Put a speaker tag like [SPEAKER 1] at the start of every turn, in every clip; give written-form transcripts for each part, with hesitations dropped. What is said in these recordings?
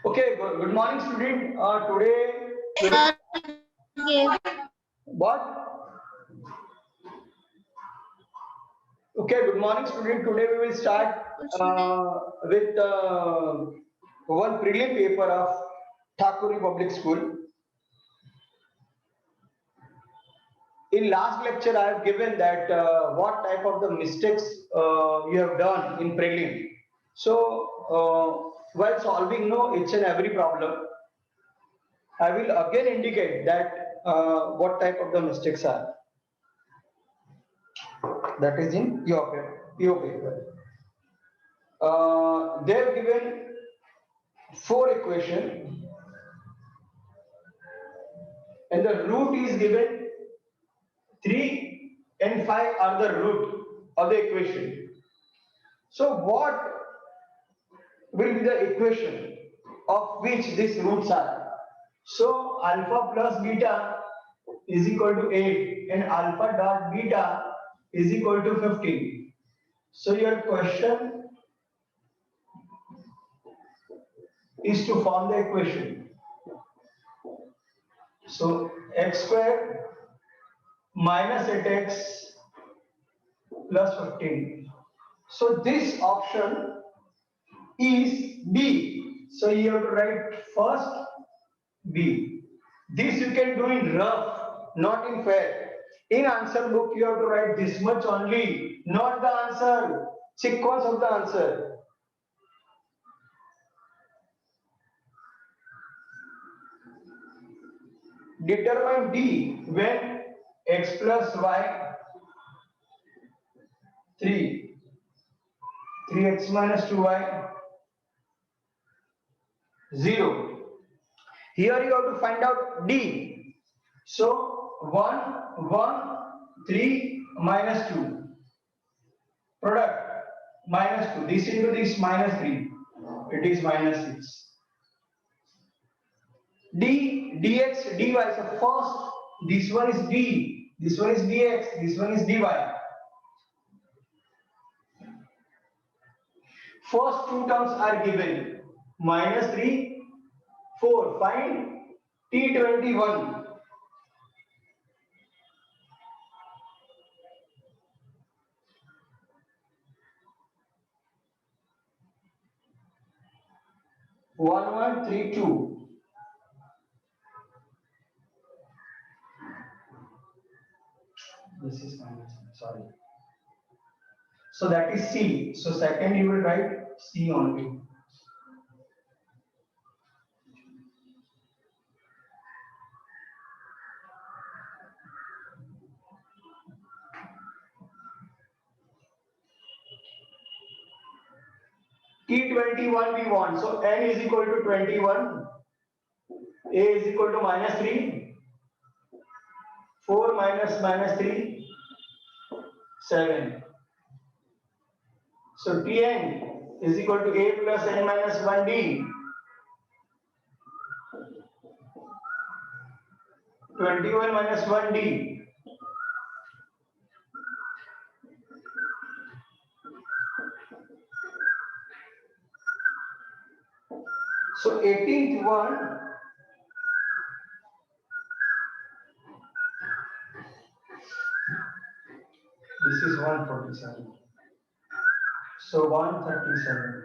[SPEAKER 1] Okay, good morning, student. Today we will what? Okay, good morning, student. Today we will start with one prelim paper of Thakuri Public School. In last lecture, I have given that what type of the mistakes you have done in prelim. So, while solving each and every problem, I will again indicate that what type of the mistakes are. That is in your paper. They have given four equation and the root is given 3 and 5 are the root of the equation. So what will be the equation of which these roots are? So alpha plus beta is equal to 8 and alpha dot beta is equal to 15. So your question is to form the equation. So x square minus 8x plus 15. So this option is B. So you have to write first B. This you can do in rough, not in fair. In answer book, you have to write this much only, not the answer, sequence of the answer. Determine D when x plus y 3, 3x minus 2y 0. Here you have to find out D. So 1, 1, 3 minus 2. Product minus 2. This into this minus 3. It is minus 6. D, dx, dy. So first, this one is d. This one is dx. This one is dy. First two terms are given. Minus 3, 4. Find T21. One, 3, 2. This is minus, sorry. So that is C. So second you will write C only. T21 we want. So n is equal to 21. A is equal to minus 3. 4 minus 3. 7. So Tn is equal to A plus n minus 1D. 21 minus 1D. So 18th one, this is 147. So 137.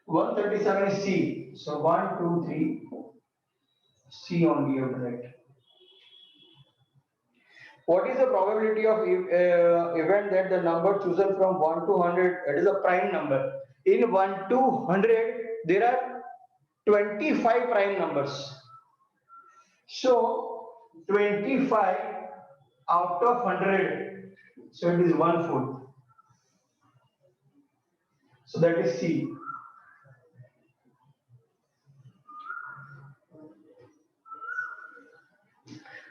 [SPEAKER 1] 137 is C. So 1, 2, 3. C only you have to write. What is the probability of event that the number chosen from 1 to 100, it is a prime number. In 1 to 100, there are 25 prime numbers. So 25 out of 100, so it is 1/4. So that is C.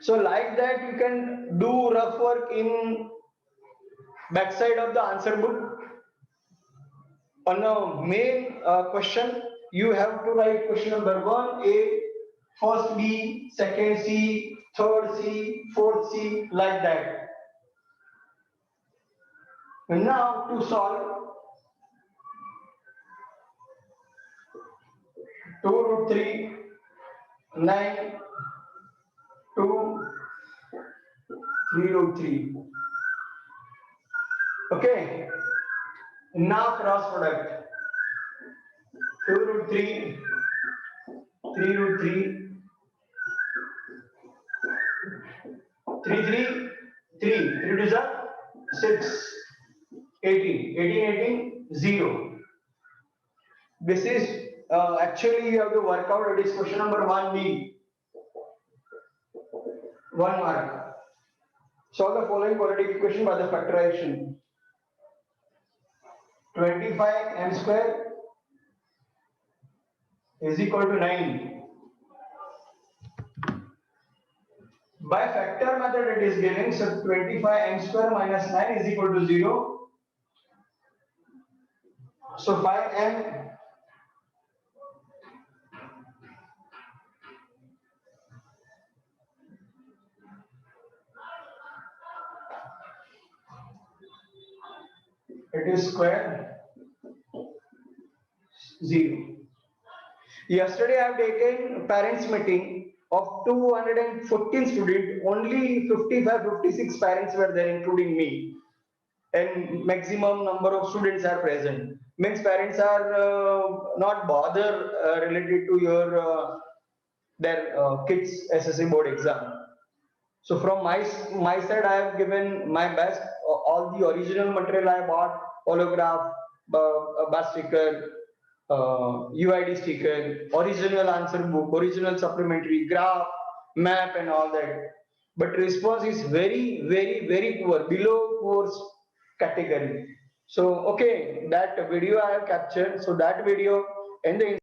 [SPEAKER 1] So like that you can do rough work in backside of the answer book. On a main question, you have to write question number 1A, first B, second C, third C, fourth C, like that. And now to solve, 2 root 3, 9, 2, 3 root 3. Okay. Now cross product. 2 root 3, 3 root 3, 3, 3, 3. 3 to the 6, 18, 18, 18, 0. This is actually you have to work out. It is question number 1B. 1 mark. Solve the following quadratic equation by the factorization. 25 m square is equal to 9. By factor method it is given, so 25 m square minus 9 is equal to 0. So 5m it is square 0. Yesterday I have taken parents meeting of 214 students, only 55-56 parents were there including me, and maximum number of students are present. Means parents are not bothered related to your their kids SSC board exam. So from my side, I have given my best. All the original material I bought, holograph, bus sticker, UID sticker, original answer book, original supplementary graph, map, and all that. But response is very, very, very poor, below course category. So okay, that video I have captured. So that video and the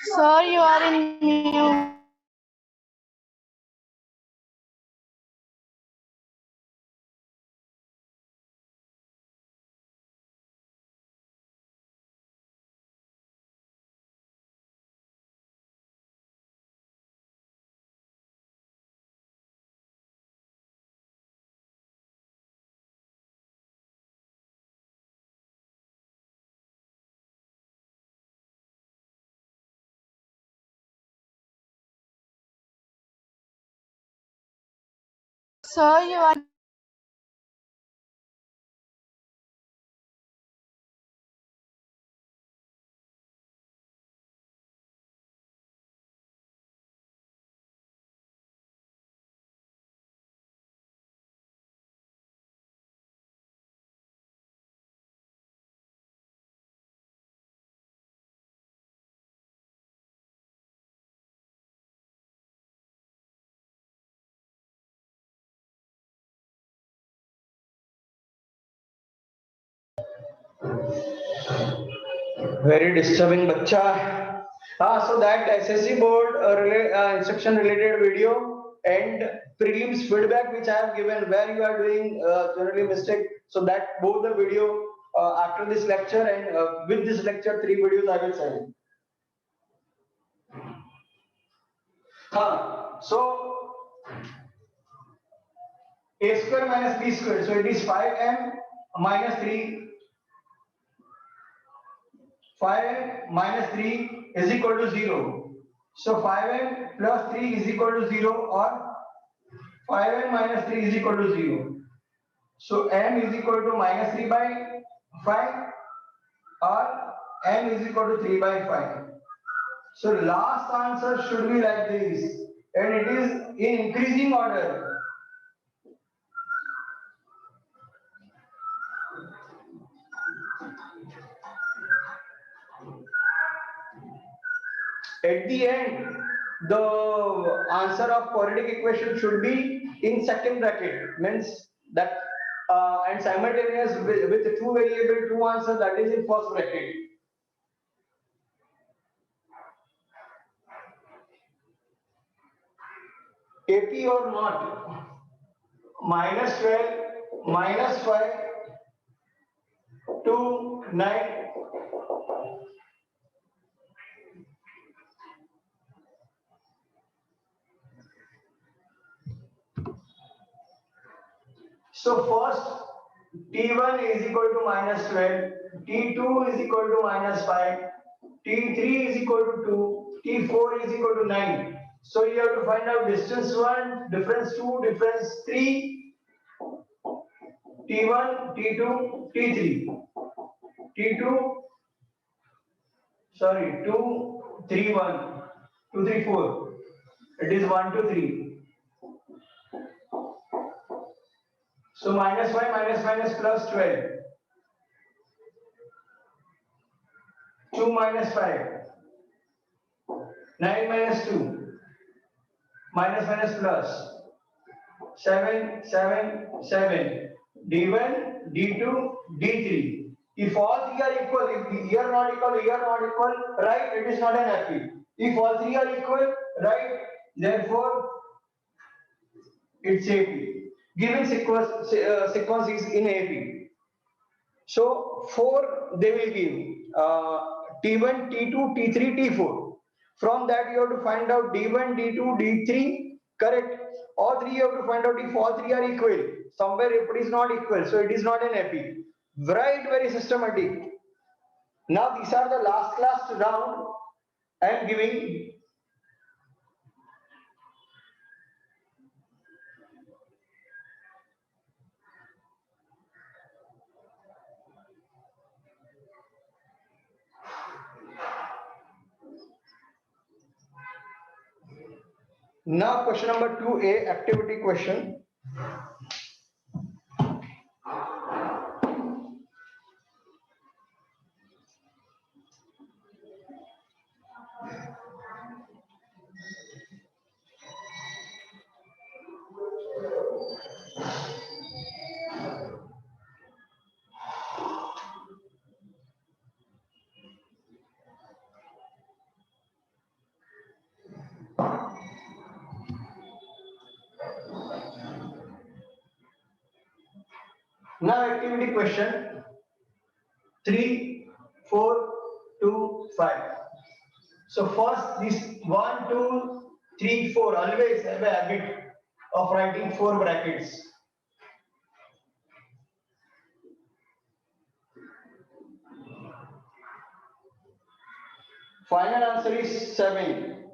[SPEAKER 2] Sir, you are in mute. Sir, you are.
[SPEAKER 1] very disturbing bacha. So that SSC board instruction related video and prelims feedback which I have given where you are doing generally mistake. So that both the video after this lecture and with this lecture 3 videos I will send. So a square minus b square. So it is 5m minus 3. 5m minus 3 is equal to 0. So 5m plus 3 is equal to 0 or 5m minus 3 is equal to 0. So m is equal to minus 3 by 5 or m is equal to 3 by 5. So last answer should be like this, and it is in increasing order. At the end, the answer of quadratic equation should be in second bracket, means that and simultaneous with two variable, two answer, that is in first bracket. AP or not? Minus 12 -5 to 9. So first T1 is equal to -12, T2 is equal to -5, T3 is equal to 2, T4 is equal to 9. So you have to find out distance 1, difference 2, difference 3, T1, T2, T3. T2, sorry, 2, 3, 1, 2, 3, 4. It is 1, 2, 3. So -5 minus minus plus 12. 2 minus 5. 9 minus 2. Minus minus plus. 7, 7, 7. D1, D2, D3. If all three are equal, if here not equal, here not equal, right, it is not an AP. If all three are equal, right, therefore it's AP. Given sequence is in AP. So 4 they will give T1, T2, T3, T4. From that you have to find out D1, D2, D3, correct? All three you have to find out if all three are equal. Somewhere if it is not equal, so it is not an AP. Right, very systematic. Now these are the last round I am giving. Now question number 2A, activity question. Now activity question 3, 4, 2, 5. So first this 1, 2, 3, 4 always have a habit of writing 4 brackets. Final answer is 7.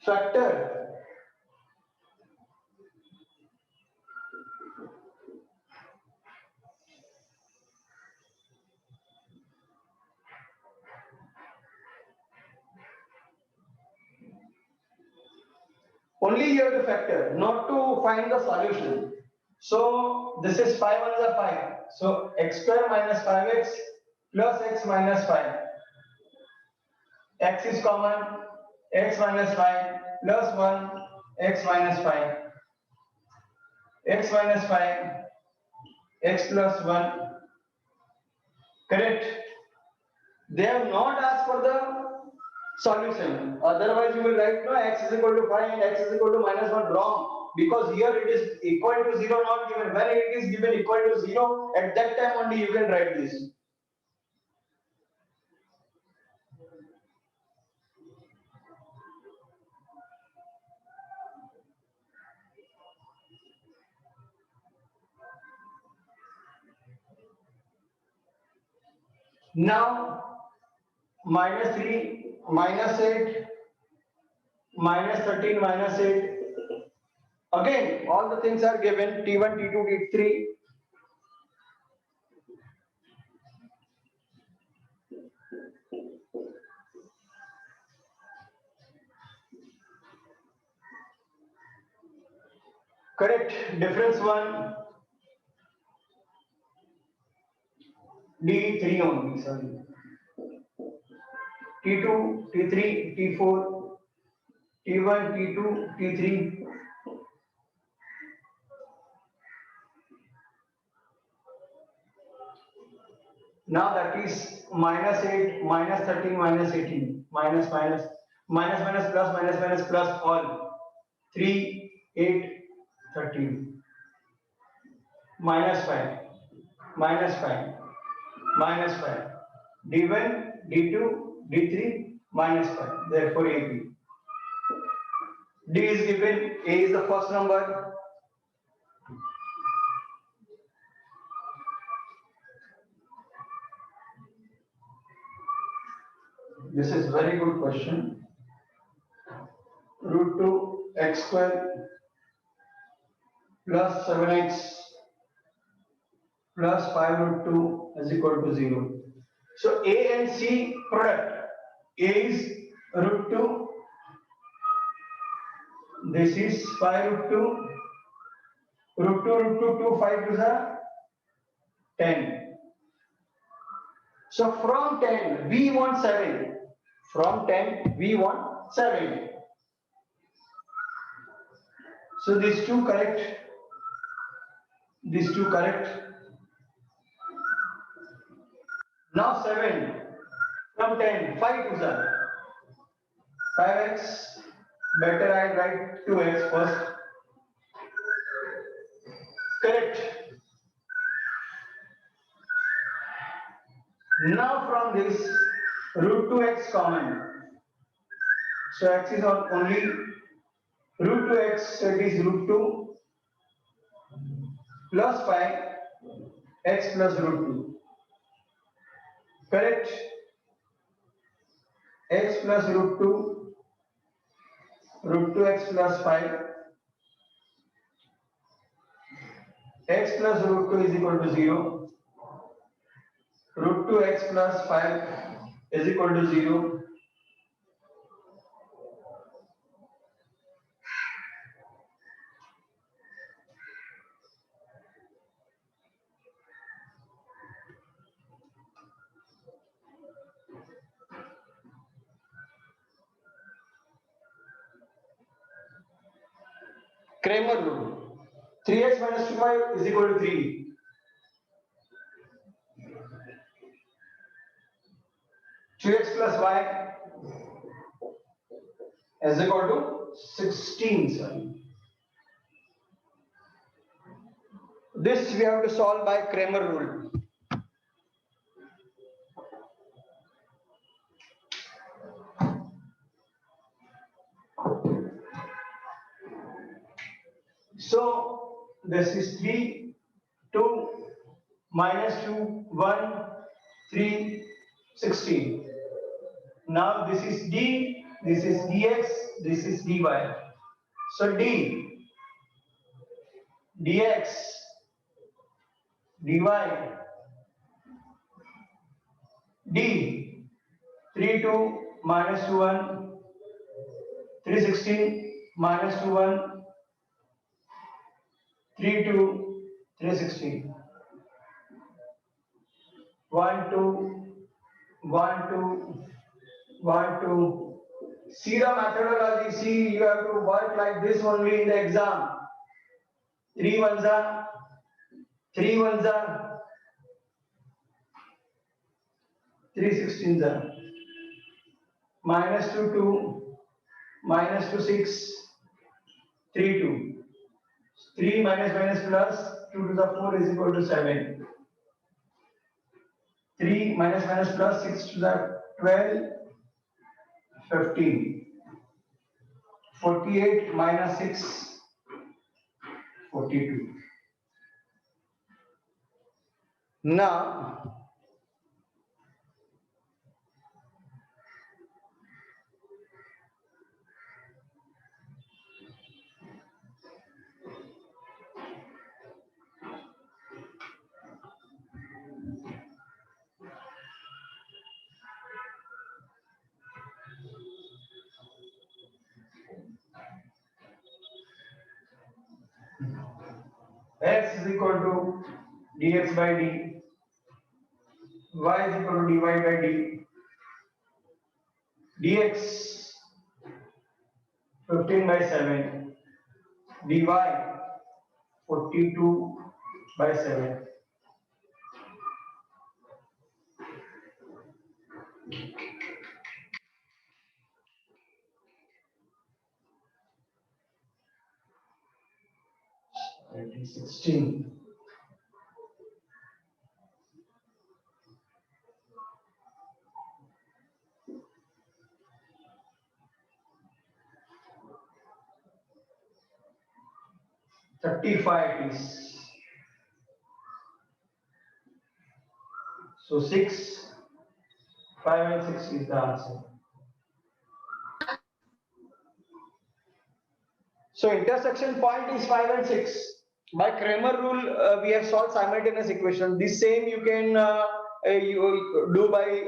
[SPEAKER 1] Factor. Only you have to factor, not to find the solution. So this is 5 1 is 5. So x square minus 5x plus x minus 5. X is common, x minus 5 plus 1, x minus 5. X minus 5, x plus 1. Correct? They have not asked for the solution. Otherwise, you will write no x is equal to 5 and x is equal to minus 1. Wrong. Because here it is equal to 0 not given. When it is given equal to 0, at that time only you can write this. Now, minus 3, minus 8, minus 13, minus 8. Again, all the things are given T1, T2, T3. Correct. Difference 1. D3 only, sorry. T2, T3, T4, T1, T2, T3. Now that is minus 8, minus 13, minus 18, minus minus, minus minus plus, minus plus all. 3, 8, 13. minus 5, minus 5, minus 5, d1, d2, d3, minus 5, therefore AB. D is given, A is the first number. This is very good question. Root 2 x square plus 7x plus 5 root 2 is equal to 0. So A and C product. A is root 2. This is 5 root 2. Root 2, 5 to the 10. So from 10 we want 7. From 10 we want 7. So these two correct. These two correct. Now 7 from 10, 5 to the 5x. Better I write 2x first. Correct. Now from this root 2x common. So x is only root 2x, so it is root 2 plus 5 x plus root 2. Correct? X plus root 2, root 2x plus 5, x plus root 2 is equal to 0, root 2x plus 5 is equal to 0. Kramer rule. 3x minus 2y is equal to 3. 2x plus y is equal to 16. Sorry. This we have to solve by Kramer rule. So this is 3, 2, minus 2, 1, 3, 16. Now this is d, this is dx, this is dy. So d, dx, dy, d, 3, 2, minus 2, 1, 3, 16, minus 2, 1, 3, 2, 3, 16. 1, 2, 1, 2, 1, 2. See the methodology. See, you have to work like this only in the exam. 3 ones are 3 ones are 3 16s are minus 2 2 minus 2 6 3 2 3 minus minus plus 2 to the 4 is equal to 7. 3 minus minus plus 6 to the 12 15. 48 minus 6 42. Now x is equal to dx by d, y is equal to dy by d, dx 15 by 7, dy 42 by 7. It is 16. 35 it is. So 6, 5 and 6 is the answer. So intersection point is 5 and 6. By Kramer rule, we have solved simultaneous equation. This same you can you do by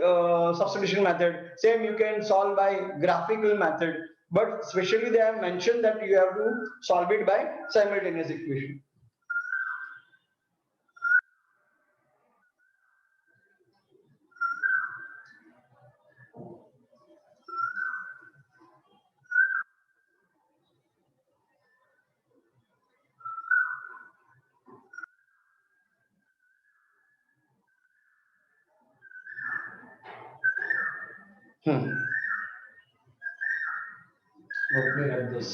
[SPEAKER 1] substitution method. Same you can solve by graphical method. But especially they have mentioned that you have to solve it by simultaneous equation. Let me write this.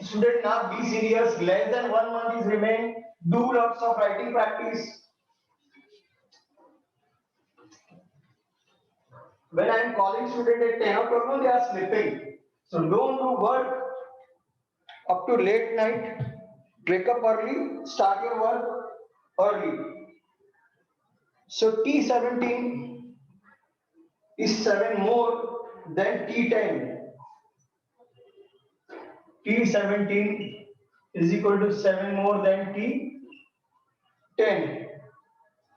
[SPEAKER 1] Student, now be serious. Less than 1 month is remain. Do lots of writing practice. When I am calling student at 10 o'clock, they are sleeping. So don't do work up to late night. Wake up early. Start your work early. So T17 is 7 more than T10. T17 is equal to 7 more than T10.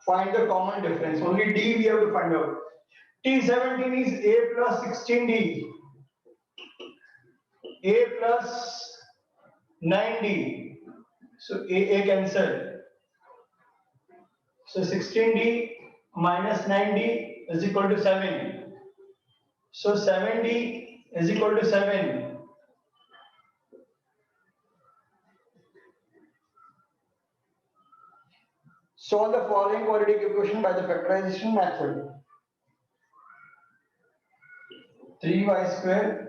[SPEAKER 1] Find the common difference. Only D we have to find out. T17 is A plus 16D. A plus 9D. So A cancel. So 16D minus 9D is equal to 7. So 7D is equal to 7. Solve the following quadratic equation by the factorization method. 3y square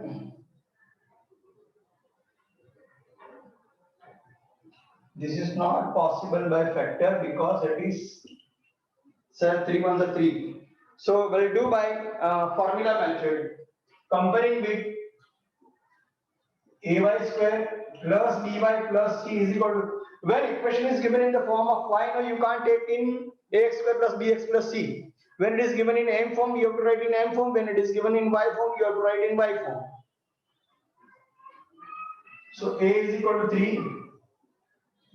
[SPEAKER 1] this is not possible by factor because it is 3 1 the 3. So we'll do by formula method comparing with ay square plus by plus c is equal to, when equation is given in the form of y, no, you can't take in ax square plus bx plus c. When it is given in m form, you have to write in m form. When it is given in y form, you have to write in y form. So a is equal to 3,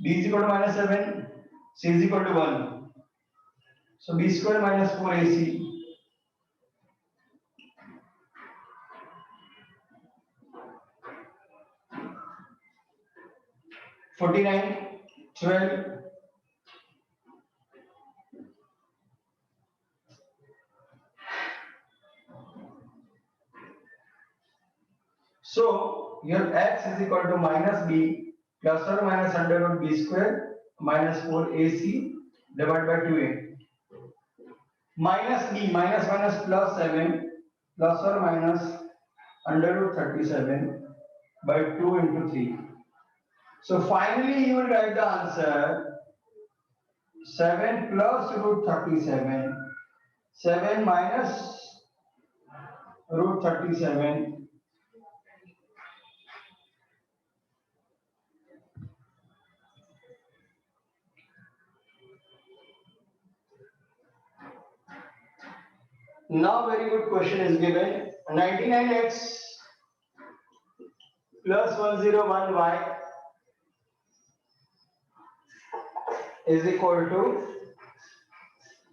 [SPEAKER 1] b is equal to minus 7, c is equal to 1. So b square minus 4ac. (49, 12). So your x is equal to minus b plus or minus under root b square minus 4ac divided by 2a. Minus b, minus minus plus 7 plus or minus under root 37 by 2 into 3. So finally you will write the answer 7 plus root 37, 7 minus root 37. Now very good question is given. 99x plus 101y is equal to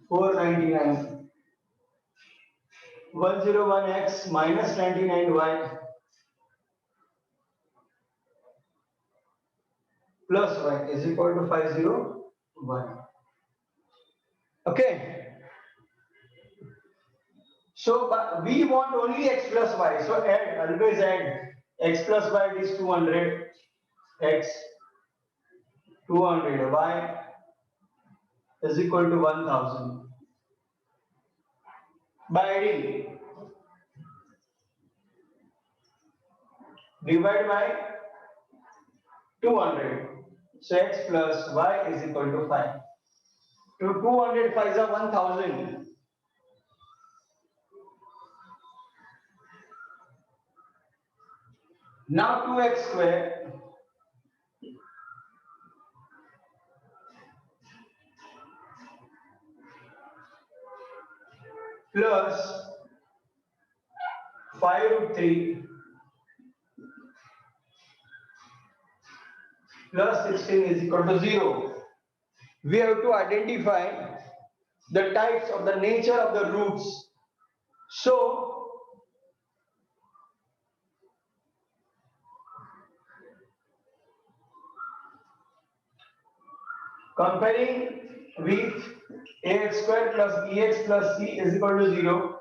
[SPEAKER 1] 499. 101x minus 99y plus y is equal to 501. Okay. So we want only x plus y. So add, always add. X plus y is 200. X 200. Y is equal to 1000. By adding, divide by 200. So x plus y is equal to 5. So 200 5 is 1000. Now 2x square plus 5 root 3 plus 16 is equal to 0. We have to identify the types of the nature of the roots. So, comparing with ax square plus bx plus c is equal to 0,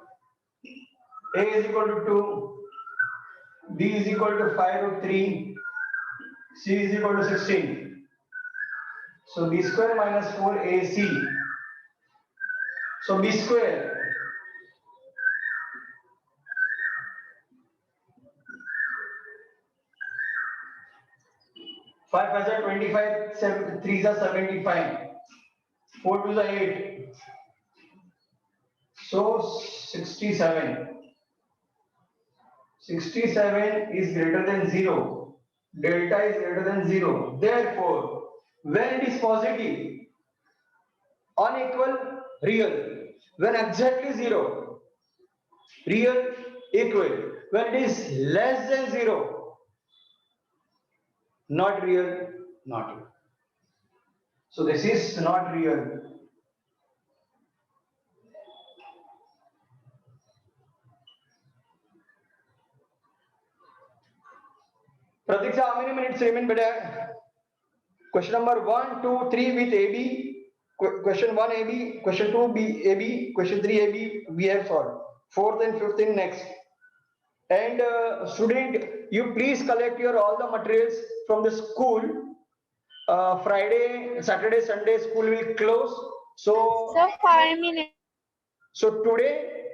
[SPEAKER 1] a is equal to 2, b is equal to 5 root 3, c is equal to 16. So b square minus 4ac. So b square 5 5 are 25, 7, 3 are 75, 4 2 are 8. So 67. 67 is greater than 0. Delta is greater than 0. Therefore, when it is positive, unequal, real. When exactly 0, real, equal. When it is less than 0, not real, not real. So this is not real. Pratiksha, how many minutes remain, beta? Question number 1, 2, 3 with AB. Question 1 AB, question 2 B AB, question 3 AB we have solved. 4th and 5th in next. And student, you please collect your all the materials from the school. Friday, Saturday, Sunday school will close. So
[SPEAKER 2] Sir, 5 minutes.
[SPEAKER 1] So today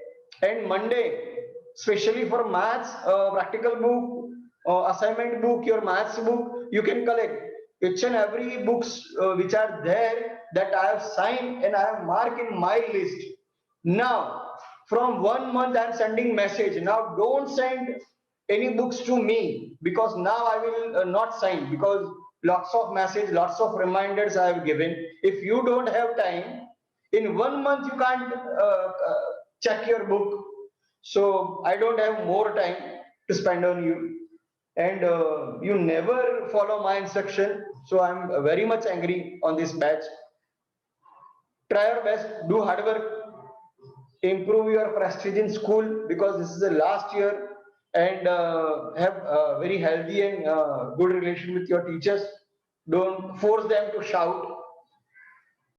[SPEAKER 1] and Monday, especially for maths, practical book, assignment book, your maths book, you can collect each and every books which are there that I have signed and I have marked in my list. Now, from 1 month I am sending message. Now don't send any books to me because now I will not sign because lots of message, lots of reminders I have given. If you don't have time, in 1 month you can't check your book, so I don't have more time to spend on you, and you never follow my instruction, so I'm very much angry on this batch. Try your best, do hard work, improve your prestige in school because this is the last year, and have a very healthy and good relation with your teachers. Don't force them to shout,